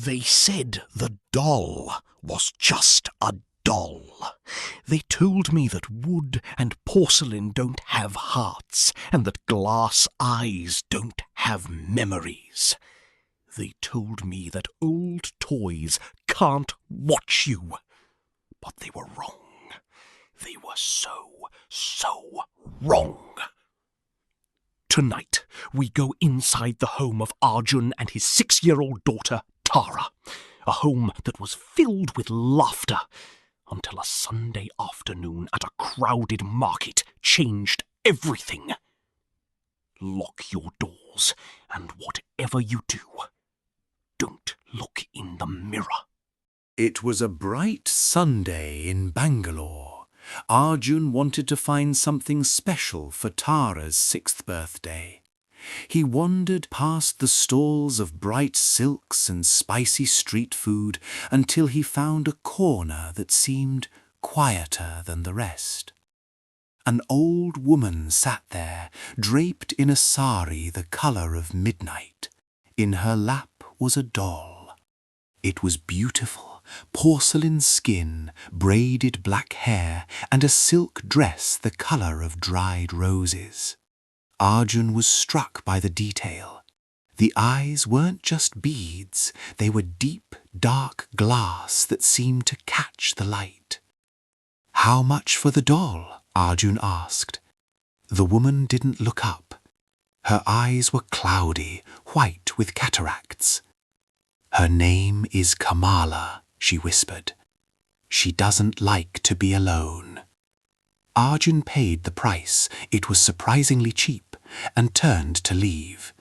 They said the doll was just a doll. They told me that wood and porcelain don't have hearts, and that glass eyes don't have memories. They told me that old toys can't watch you. But they were wrong. They were so wrong. Tonight, we go inside the home of Arjun and his 6-year-old daughter, Tara. A home that was filled with laughter until a Sunday afternoon at a crowded market changed everything. Lock your doors, and whatever you do, don't look in the mirror. It was a bright Sunday in Bangalore. Arjun wanted to find something special for Tara's 6th birthday. He wandered past the stalls of bright silks and spicy street food until he found a corner that seemed quieter than the rest. An old woman sat there, draped in a sari the colour of midnight. In her lap was a doll. It was beautiful. Porcelain skin, braided black hair, and a silk dress the colour of dried roses. Arjun was struck by the detail. The eyes weren't just beads, they were deep, dark glass that seemed to catch the light. "How much for the doll?" Arjun asked. The woman didn't look up. Her eyes were cloudy, white with cataracts. "Her name is Kamala," she whispered. "She doesn't like to be alone." Arjun paid the price, it was surprisingly cheap, and turned to leave.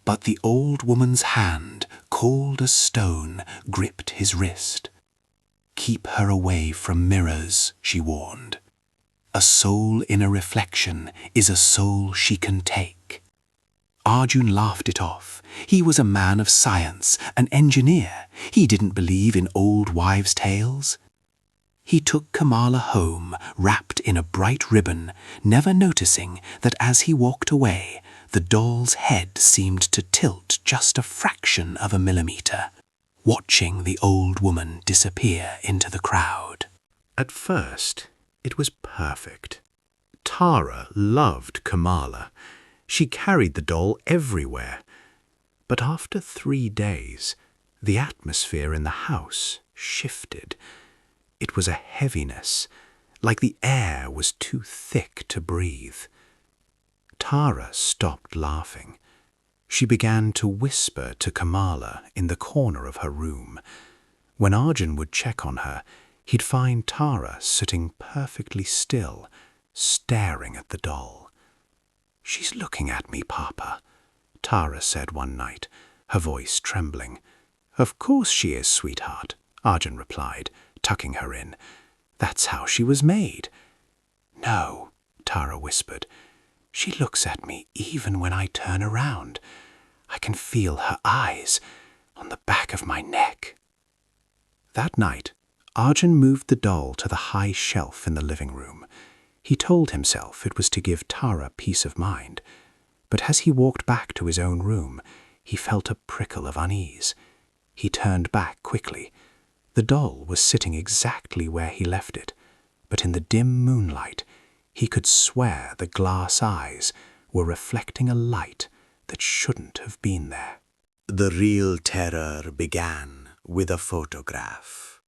But the old woman's hand, cold as stone, gripped his wrist. "Keep her away from mirrors," she warned. "A soul in a reflection is a soul she can take." Arjun laughed it off. He was a man of science, an engineer. He didn't believe in old wives' tales. He took Kamala home, wrapped in a bright ribbon, never noticing that as he walked away, the doll's head seemed to tilt just a fraction of a millimeter, watching the old woman disappear into the crowd. At first, it was perfect. Tara loved Kamala. She carried the doll everywhere. But after 3 days, the atmosphere in the house shifted. It was a heaviness, like the air was too thick to breathe. Tara stopped laughing. She began to whisper to Kamala in the corner of her room. When Arjun would check on her, he'd find Tara sitting perfectly still, staring at the doll. "She's looking at me, Papa," Tara said one night, her voice trembling. "Of course she is, sweetheart," Arjun replied, tucking her in. "That's how she was made." "No," Tara whispered. "She looks at me even when I turn around. I can feel her eyes on the back of my neck." That night, Arjun moved the doll to the high shelf in the living room. He told himself it was to give Tara peace of mind. But as he walked back to his own room, he felt a prickle of unease. He turned back quickly. The doll was sitting exactly where he left it, but in the dim moonlight, he could swear the glass eyes were reflecting a light that shouldn't have been there. The real terror began with a photograph.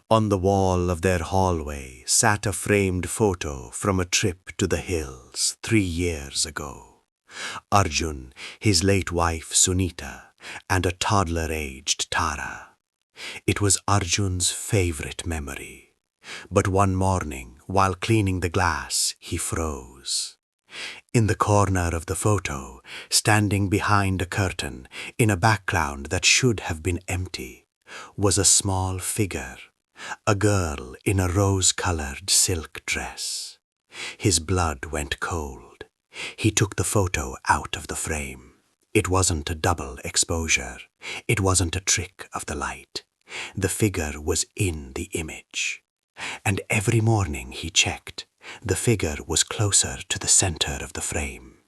On the wall of their hallway sat a framed photo from a trip to the hills 3 years ago. Arjun, his late wife Sunita, and a toddler-aged Tara. It was Arjun's favorite memory. But one morning, while cleaning the glass, he froze. In the corner of the photo, standing behind a curtain, in a background that should have been empty, was a small figure, a girl in a rose-colored silk dress. His blood went cold. He took the photo out of the frame. It wasn't a double exposure. It wasn't a trick of the light. The figure was in the image. And every morning he checked, the figure was closer to the center of the frame,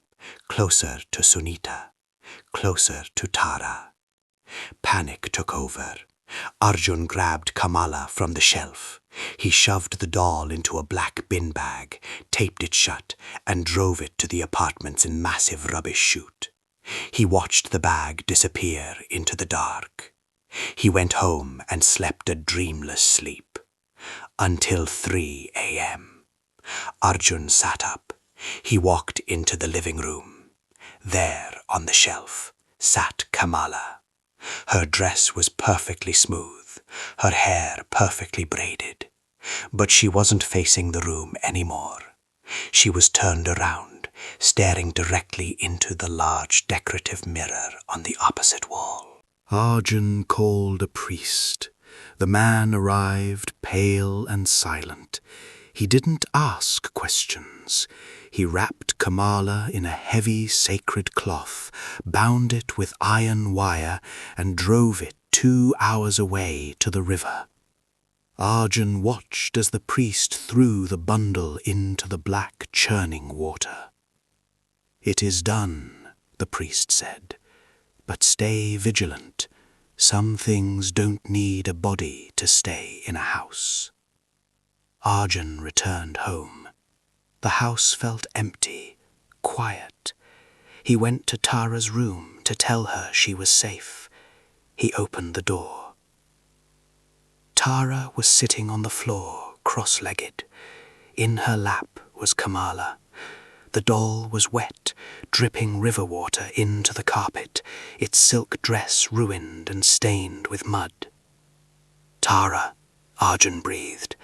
closer to Sunita, closer to Tara. Panic took over. Arjun grabbed Kamala from the shelf. He shoved the doll into a black bin bag, taped it shut, and drove it to the apartment's massive rubbish chute. He watched the bag disappear into the dark. He went home and slept a dreamless sleep. Until 3 a.m. Arjun sat up. He walked into the living room. There, on the shelf, sat Kamala. Her dress was perfectly smooth, her hair perfectly braided. But she wasn't facing the room anymore. She was turned around, staring directly into the large decorative mirror on the opposite wall. Arjun called a priest. The man arrived, pale and silent. He didn't ask questions. He wrapped Kamala in a heavy sacred cloth, bound it with iron wire, and drove it 2 hours away to the river. Arjun watched as the priest threw the bundle into the black churning water. "It is done," the priest said, "but stay vigilant. Some things don't need a body to stay in a house." Arjun returned home. The house felt empty, quiet. He went to Tara's room to tell her she was safe. He opened the door. Tara was sitting on the floor, cross-legged. In her lap was Kamala. The doll was wet, dripping river water into the carpet, its silk dress ruined and stained with mud. "Tara," Arjun breathed.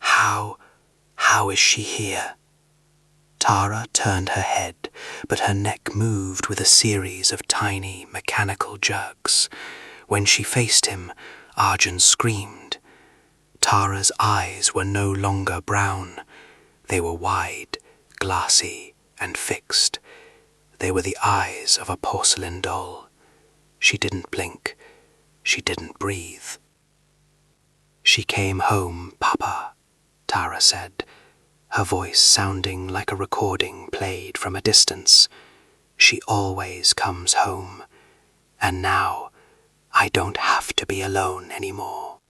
How is she here?" Tara turned her head, but her neck moved with a series of tiny mechanical jerks. When she faced him, Arjun screamed. Tara's eyes were no longer brown. They were wide, glassy, and fixed. They were the eyes of a porcelain doll. She didn't blink. She didn't breathe. "She came home, Papa," Tara said, her voice sounding like a recording played from a distance. "She always comes home. And now I don't have to be alone anymore."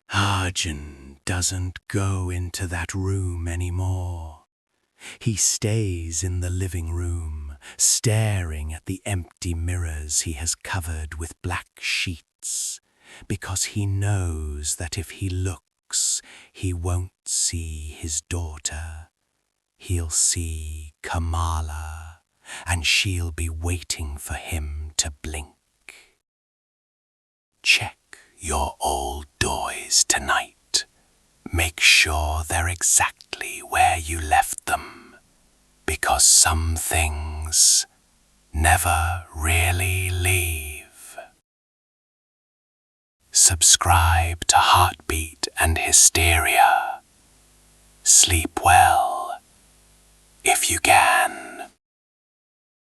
Arjun doesn't go into that room anymore. He stays in the living room, staring at the empty mirrors he has covered with black sheets, because he knows that if he looks, he won't see his daughter. He'll see Kamala, and she'll be waiting for him to blink. Check your old toys tonight. Make sure they're exactly where you left them, because some things never really leave. Subscribe to Heartbeat and Hysteria. Sleep well, if you can.